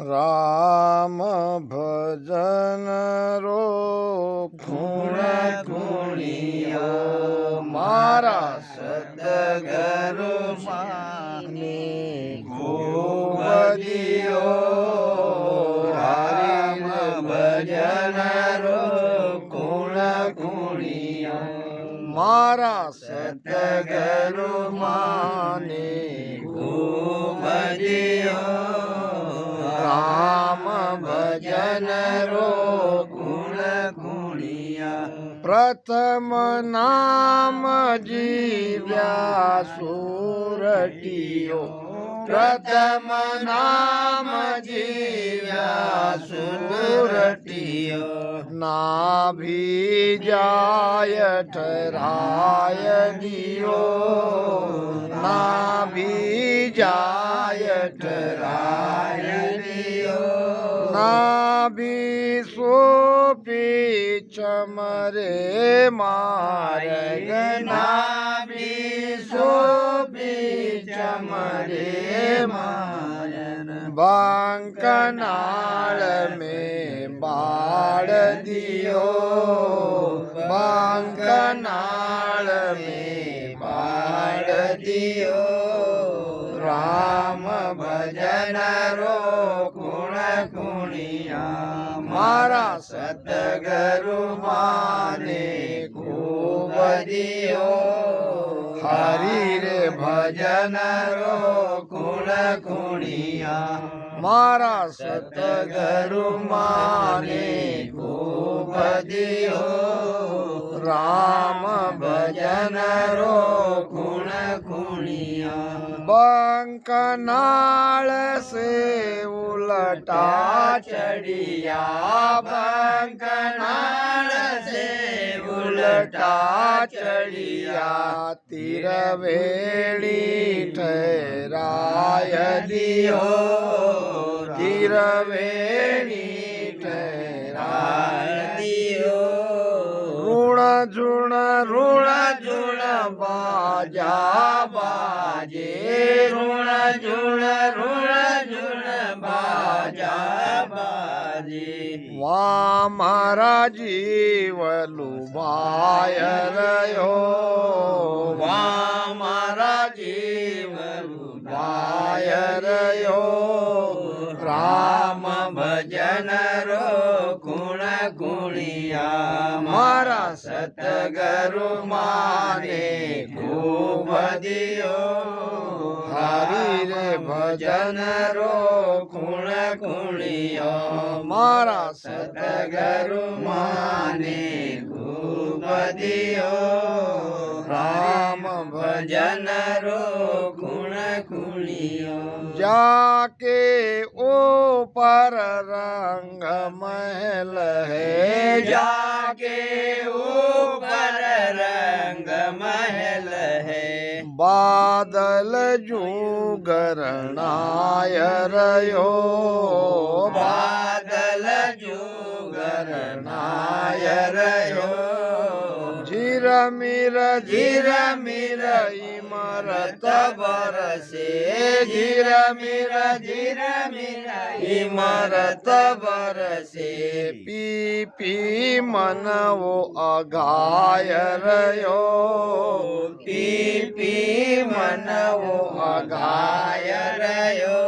राम भजन रो खूण खूणियो मारा सतगुरु माने खूब दियो राम भजन रो खूण खूणियो मारा सतगुरु माने खूब दियो राम भजन रो गुण गुणिया प्रथम नाम जीव्या सुरटियो प्रथम नाम जीव्या सुरटियो नाभि जाय ठराय दियो नाभि जाय ठराय नाभि सोपी चमरे मार्ग नाभि सोपी चमरे मार्ग बांकनाल में बाढ़ दियो बांकनाल में बाढ़ दियो राम भजन रो गुण गुणिया मारा सतगुरु माने खूब दियो हरि रे भजन रो गुण गुणिया मारा सतगुरु माने खूब दियो राम भजन रो गुण गुणिया बंकनाल से उलटा चढ़िया बंकनाल से उलटा चढ़िया तिरवेणी ठहराय दियो तिरवेणी ठहराय दियो ऋण झुण बाजा बाजे ऋण झुण बाजा बाजे वा मारा जीव लुभाय रयो वा मारा जीव लुभाय रयो राम भजन रो गुण गुणिया मारा सतगुरु माने खूब दियो हरि रे भजन रो गुण गुणिया मारा सतगुरु माने खूब दियो राम भजन रो गुण गुणिया जाके ऊपर रंग महल है जाके ऊपर रंग महल है बादल जुगरनाय रयो बादल जुगरनाय रयो झिरमिर इमरत बरसे झिरमिर इमरत बरसे पी पी मन वो अघाय रयो पी पी मन वो अघाय रयो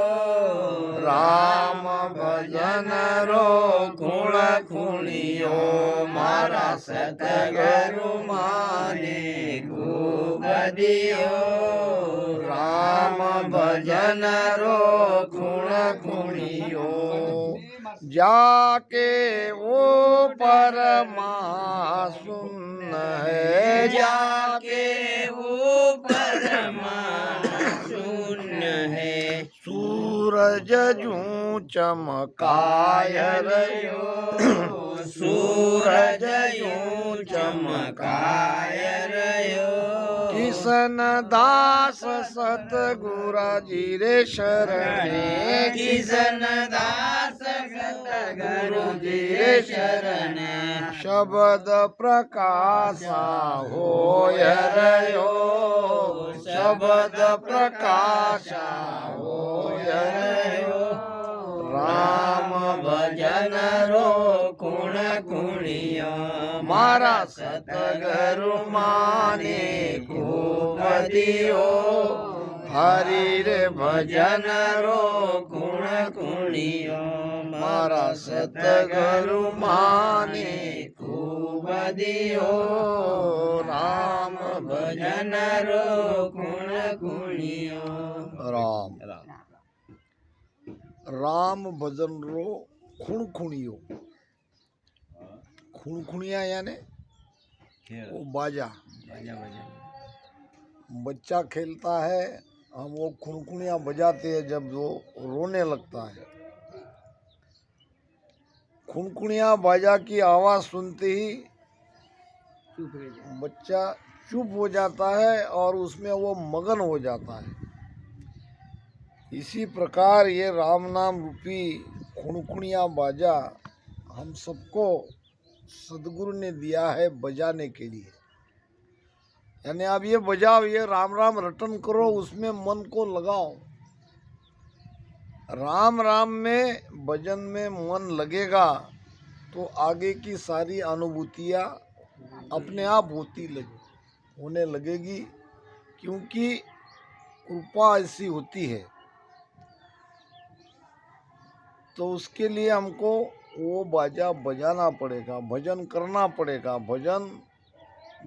राम भजन रो गुण गुणियो मारा सतगुरु माने खूब दियो राम भजन रो गुण गुणियो जाके वो परमा सुन है जाके वो परमा सुन है सूरज जू चमकाय रयो सूरज यूं चमकाय रयो किशन दास सतगुरा जी रे शरणे किशन दास सतगुरु जी रे शरणे शब्द प्रकाशा होय रयो शब्द प्रकाशा होय रयो कुणिया मारा सतगुरु माने खूब दियो हरि रे भजन रो गुण कुणिया मारा सतगुरु माने खूब दियो राम भजन रो गुण कुणिया राम राम भजन रो खुणखुणियो खुणखुणिया यानी वो बाजा बच्चा खेलता है हम वो खुणखुणिया बजाते हैं जब वो रोने लगता है। खुणखुणिया बाजा की आवाज सुनते ही बच्चा चुप हो जाता है और उसमें वो मगन हो जाता है। इसी प्रकार ये राम नाम रूपी खुणखुणिया बाजा हम सबको सदगुरु ने दिया है बजाने के लिए। यानी आप ये बजाओ, ये राम राम रटन करो, उसमें मन को लगाओ। राम राम में भजन में मन लगेगा तो आगे की सारी अनुभूतियाँ अपने आप होने लगेगी, क्योंकि कृपा ऐसी होती है। तो उसके लिए हमको वो बाजा बजाना पड़ेगा, भजन करना पड़ेगा। भजन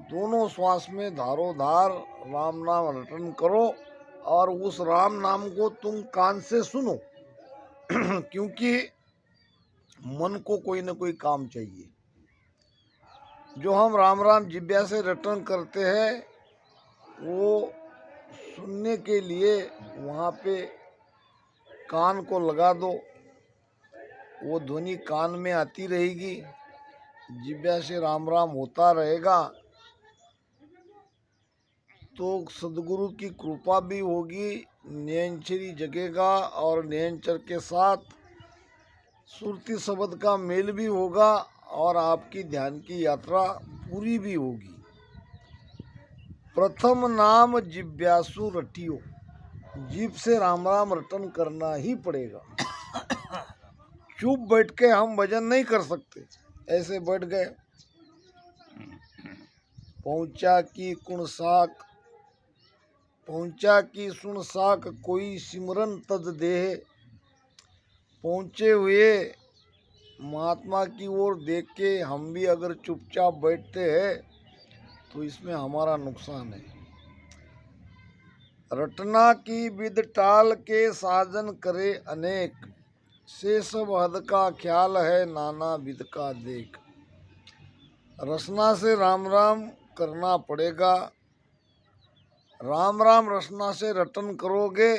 दोनों श्वास में धारो धार राम नाम रटन करो और उस राम नाम को तुम कान से सुनो क्योंकि मन को कोई न कोई काम चाहिए। जो हम राम राम जिब्या से रटन करते हैं वो सुनने के लिए वहाँ पे कान को लगा दो, वो ध्वनि कान में आती रहेगी, जिब्या से राम राम होता रहेगा तो सदगुरु की कृपा भी होगी, नयनचरी जगेगा और नयनचर के साथ सुरती शब्द का मेल भी होगा और आपकी ध्यान की यात्रा पूरी भी होगी। प्रथम नाम जिब्यासु रटियो, जीभ से राम राम रटन करना ही पड़ेगा। चुप बैठ के हम भजन नहीं कर सकते, ऐसे बैठ गए। पहुंचा की कुण साक, पहुंचा की सुन साक कोई सिमरन तद देह। पहुंचे हुए महात्मा की ओर देख के हम भी अगर चुपचाप बैठते हैं तो इसमें हमारा नुकसान है। रटना की विद टाल के साजन करे अनेक, से सब हद का ख्याल है नाना विद का देख। रसना से राम राम करना पड़ेगा। राम राम रसना से रटन करोगे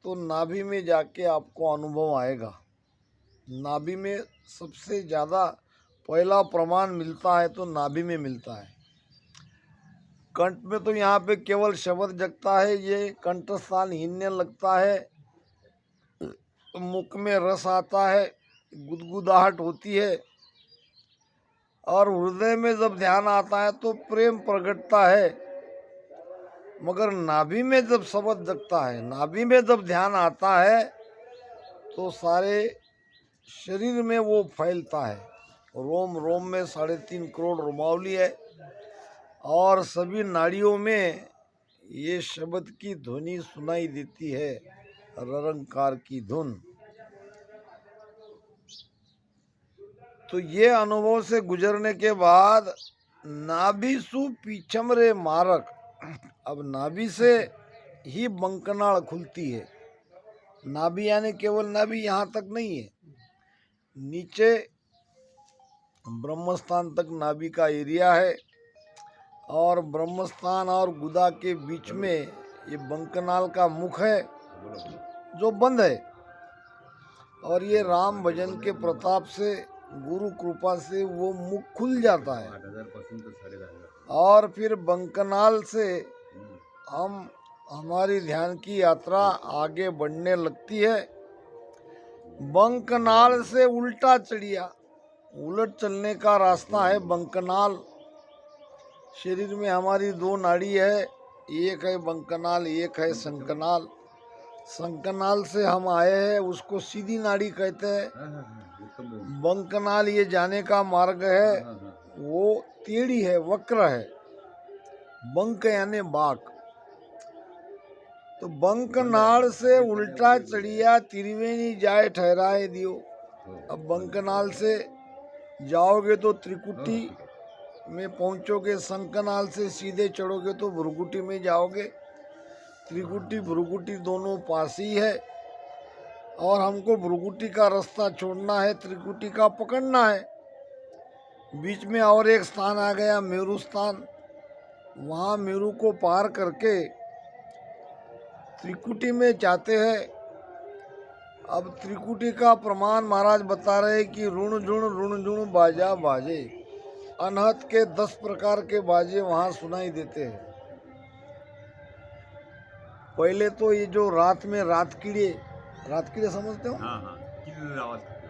तो नाभि में जाके आपको अनुभव आएगा। नाभि में सबसे ज़्यादा पहला प्रमाण मिलता है तो नाभि में मिलता है। कंठ में तो यहाँ पे केवल शब्द जगता है, ये कंठस्थान हिलने लगता है, मुख में रस आता है, गुदगुदाहट होती है और हृदय में जब ध्यान आता है तो प्रेम प्रकटता है। मगर नाभि में जब शब्द जगता है, नाभि में जब ध्यान आता है तो सारे शरीर में वो फैलता है। रोम रोम में 3.5 करोड़ रोमावली है और सभी नाड़ियों में ये शब्द की ध्वनि सुनाई देती है, ररंकार की धुन। तो ये अनुभव से गुजरने के बाद नाभि सु पीछम रे मारक, अब नाभि से ही बंकनाल खुलती है। नाभि यानी केवल नाभि यहाँ तक नहीं है, नीचे ब्रह्मस्थान तक नाभि का एरिया है और ब्रह्मस्थान और गुदा के बीच में ये बंकनाल का मुख है जो बंद है। और ये राम भजन के प्रताप से, गुरु कृपा से वो मुख खुल जाता है और फिर बंकनाल से हमारी ध्यान की यात्रा आगे बढ़ने लगती है। बंकनाल से उल्टा चढ़िया, उलट चलने का रास्ता है बंकनाल। शरीर में हमारी 2 नाड़ी है, एक है बंकनाल, एक है शंकनाल। संकनाल से हम आए हैं, उसको सीधी नाड़ी कहते हैं। बंकनाल ये जाने का मार्ग है, वो टेढ़ी है, वक्र है। बंक यानी बाक। तो बंकनाल से उल्टा चढ़िया त्रिवेणी जाए ठहराए दियो। अब बंकनाल से जाओगे तो त्रिकुटी में पहुंचोगे, संकनाल से सीधे चढ़ोगे तो भुरकुटी में जाओगे। त्रिकुटी भुरकुटी दोनों पास ही है, और हमको भुरकुटी का रास्ता छोड़ना है, त्रिकुटी का पकड़ना है। बीच में और एक स्थान आ गया, मेरू स्थान। वहाँ मेरू को पार करके त्रिकुटी में जाते हैं। अब त्रिकुटी का प्रमाण महाराज बता रहे कि ऋण झुण बाजा बाजे। अनहद के 10 प्रकार के बाजे वहाँ सुनाई देते हैं। पहले तो ये जो रात में रात कीड़े समझते हो?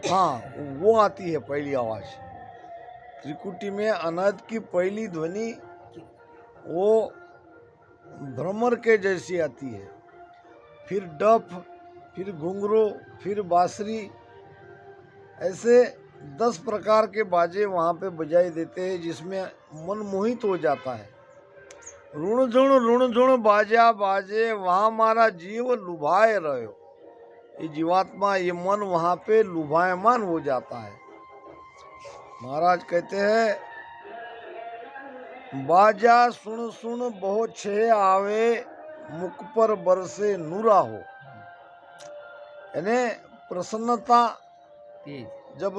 हाँ, वो आती है पहली आवाज। त्रिकुटी में अनहद की पहली ध्वनि वो भ्रमर के जैसी आती है। फिर डफ, फिर घुंघरू, फिर बांसुरी, ऐसे 10 प्रकार के बाजे वहाँ पे बजाई देते हैं, जिसमें मन मोहित हो जाता है। ऋण झुण बाजा बाजे, वहाँ हमारा जीव लुभाए रहो। ये जीवात्मा, ये मन वहाँ पे लुभायमान हो जाता है। महाराज कहते हैं, बाजा सुन बहुत छे आवे, मुख पर बरसे नूरा हो। यानी प्रसन्नता जब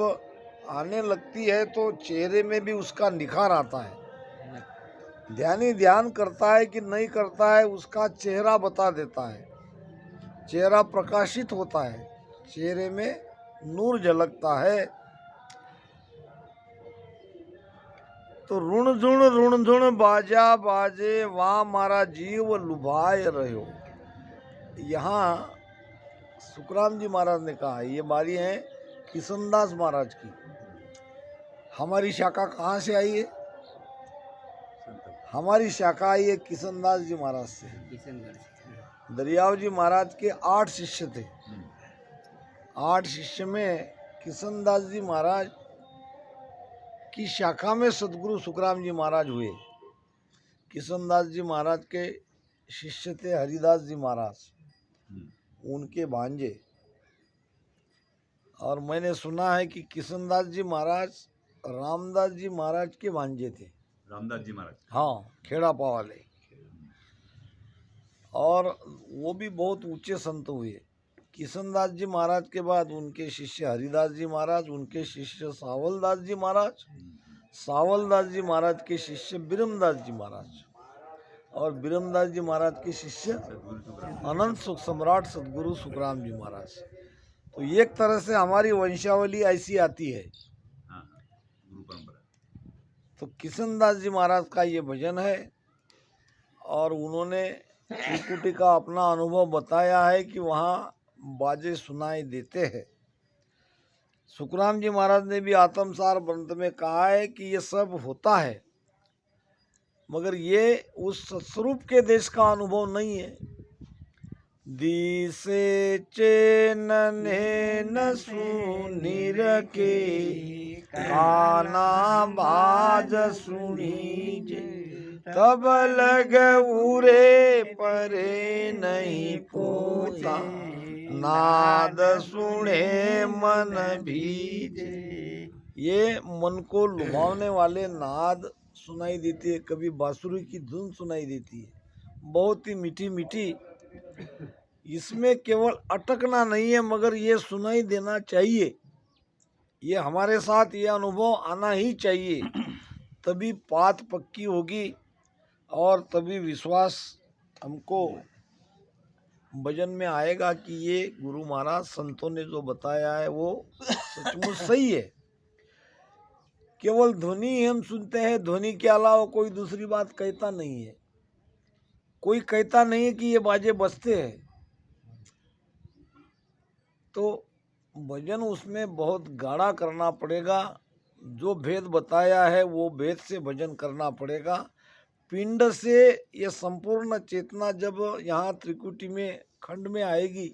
आने लगती है तो चेहरे में भी उसका निखार आता है। ध्यानी ध्यान करता है कि नहीं करता है, उसका चेहरा बता देता है। चेहरा प्रकाशित होता है, चेहरे में नूर झलकता है। तो ऋण झुण बाजा बाजे, वहाँ मारा जीव लुभाए रहो। यहाँ सुखराम जी महाराज ने कहा, ये बारी है किशनदास महाराज की। हमारी शाखा कहाँ से आई है? हमारी शाखा आई है किशनदास जी महाराज से। दरियाव जी महाराज के 8 शिष्य थे। 8 शिष्य में किशनदास जी महाराज की शाखा में सदगुरु सुखराम जी महाराज हुए। किशनदास जी महाराज के शिष्य थे हरिदास जी महाराज, उनके भांजे। और मैंने सुना है कि किशनदास जी महाराज रामदास जी महाराज के भांजे थे। रामदास जी महाराज, हाँ, खेड़ापा वाले। और वो भी बहुत ऊंचे संत हुए। किशनदास जी महाराज के बाद उनके शिष्य हरिदास जी महाराज, उनके शिष्य सावलदास जी महाराज, सावलदास जी महाराज के शिष्य बिरमदास जी महाराज, और बिरमदास जी महाराज के शिष्य अनंत सुख सम्राट सदगुरु सुखराम जी महाराज। तो एक तरह से हमारी वंशावली ऐसी आती है। गुरु परंपरा। तो किशनदास जी महाराज का ये भजन है, और उन्होंने त्रिकुटी का अपना अनुभव बताया है कि वहाँ बाजे सुनाई देते हैं। सुखराम जी महाराज ने भी आत्मसार ग्रंथ में कहा है कि ये सब होता है, मगर ये उस सत्स्वरूप के देश का अनुभव नहीं है। दिसे चैनन न सुनिर के, काना बाज सुनी तब लग उरे परे नहीं पोता, नाद सुने मन भीजे। ये मन को लुभावने वाले नाद सुनाई देती है, कभी बांसुरी की धुन सुनाई देती है, बहुत ही मीठी मीठी। इसमें केवल अटकना नहीं है, मगर ये सुनाई देना चाहिए। ये हमारे साथ ये अनुभव आना ही चाहिए, तभी बात पक्की होगी, और तभी विश्वास हमको भजन में आएगा कि ये गुरु महाराज संतों ने जो बताया है वो सचमुच सही है। केवल ध्वनि ही हम सुनते हैं, ध्वनि के अलावा कोई दूसरी बात कहता नहीं है। कोई कहता नहीं है कि ये बाजे बजते हैं। तो भजन उसमें बहुत गाढ़ा करना पड़ेगा। जो भेद बताया है वो भेद से भजन करना पड़ेगा। पिंड से ये संपूर्ण चेतना जब यहाँ त्रिकुटी में खंड में आएगी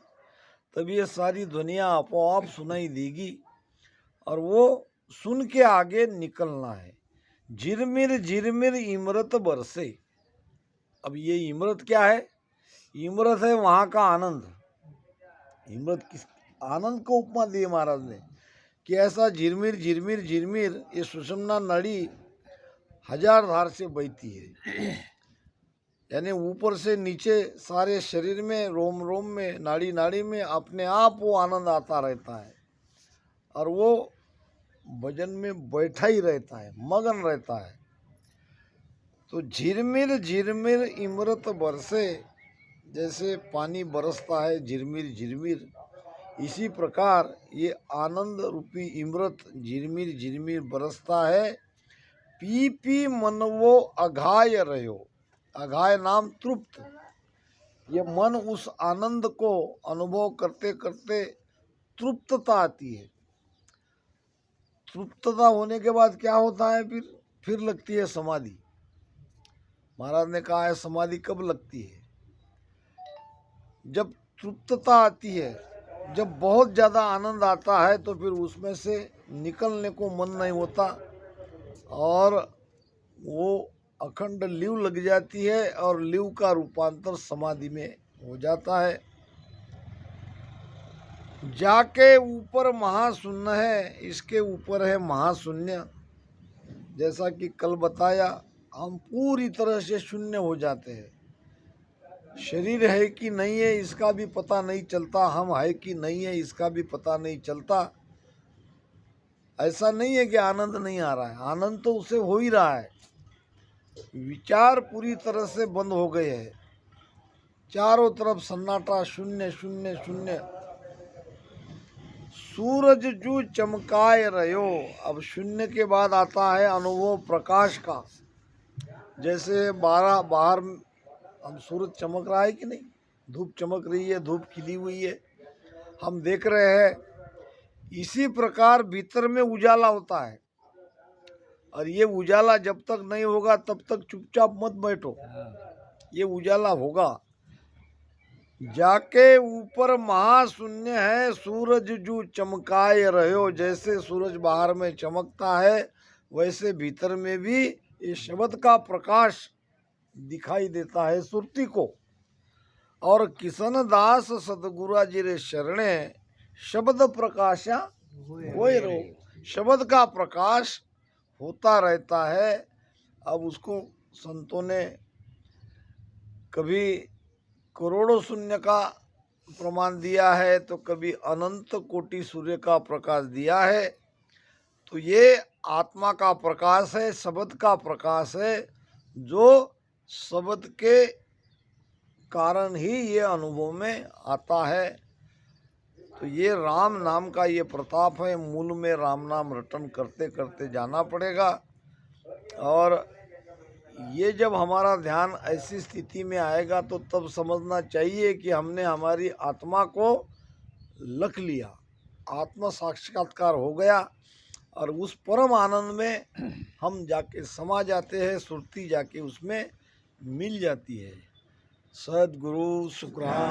तब ये सारी दुनिया आपो आप सुनाई देगी और वो सुन के आगे निकलना है। झिरमिर इमरत बरसे। अब ये इमरत क्या है? इमरत है वहाँ का आनंद। इमरत किस आनंद को उपमा दिए महाराज ने कि ऐसा झिरमिर झिरमिर झिरमिर ये सुषुम्ना नाड़ी 1000 धार से बहती है, यानी ऊपर से नीचे सारे शरीर में, रोम रोम में, नाड़ी नाड़ी में अपने आप वो आनंद आता रहता है और वो भजन में बैठा ही रहता है, मगन रहता है। तो झिरमिर झिरमिर इमरत बरसे, जैसे पानी बरसता है झिरमिर झिरमिर, इसी प्रकार ये आनंद रूपी इमरत झिरमिर झिरमिर बरसता है। पी पी मन वो अघाय रहो। अघाय नाम तृप्त। ये मन उस आनंद को अनुभव करते करते तृप्तता आती है। तृप्तता होने के बाद क्या होता है? फिर लगती है समाधि। महाराज ने कहा है समाधि कब लगती है? जब तृप्तता आती है, जब बहुत ज़्यादा आनंद आता है तो फिर उसमें से निकलने को मन नहीं होता और वो अखंड लीव लग जाती है और लीव का रूपांतर समाधि में हो जाता है। जाके ऊपर महाशून्य है, इसके ऊपर है महाशून्य। जैसा कि कल बताया, हम पूरी तरह से शून्य हो जाते हैं। शरीर है कि नहीं है इसका भी पता नहीं चलता, हम है कि नहीं है इसका भी पता नहीं चलता। ऐसा नहीं है कि आनंद नहीं आ रहा है, आनंद तो उसे हो ही रहा है। विचार पूरी तरह से बंद हो गए हैं, चारों तरफ सन्नाटा, शून्य शून्य शून्य। सूरज जो चमकाए रहो। अब शून्य के बाद आता है अनुभव प्रकाश का। जैसे बाहर हम सूरज चमक रहा है कि नहीं, धूप चमक रही है, धूप खिली हुई है, हम देख रहे हैं। इसी प्रकार भीतर में उजाला होता है और ये उजाला जब तक नहीं होगा तब तक चुपचाप मत बैठो, ये उजाला होगा। जाके ऊपर महाशून्य है, सूरज जो चमकाए रहो। जैसे सूरज बाहर में चमकता है वैसे भीतर में भी ये शब्द का प्रकाश दिखाई देता है सुरती को। और किशन दास सतगुरु जी रे शरणे शब्द प्रकाशा होए रहो। शब्द का प्रकाश होता रहता है। अब उसको संतों ने कभी करोड़ों शून्य का प्रमाण दिया है तो कभी अनंत कोटि सूर्य का प्रकाश दिया है। तो ये आत्मा का प्रकाश है, शब्द का प्रकाश है, जो शब्द के कारण ही ये अनुभव में आता है। तो ये राम नाम का ये प्रताप है। मूल में राम नाम रटन करते करते जाना पड़ेगा। और ये जब हमारा ध्यान ऐसी स्थिति में आएगा तो तब समझना चाहिए कि हमने हमारी आत्मा को लख लिया, आत्म साक्षात्कार हो गया और उस परम आनंद में हम जाके समा जाते हैं, सुरती जाके उसमें मिल जाती है। सद्गुरु शुक्रान।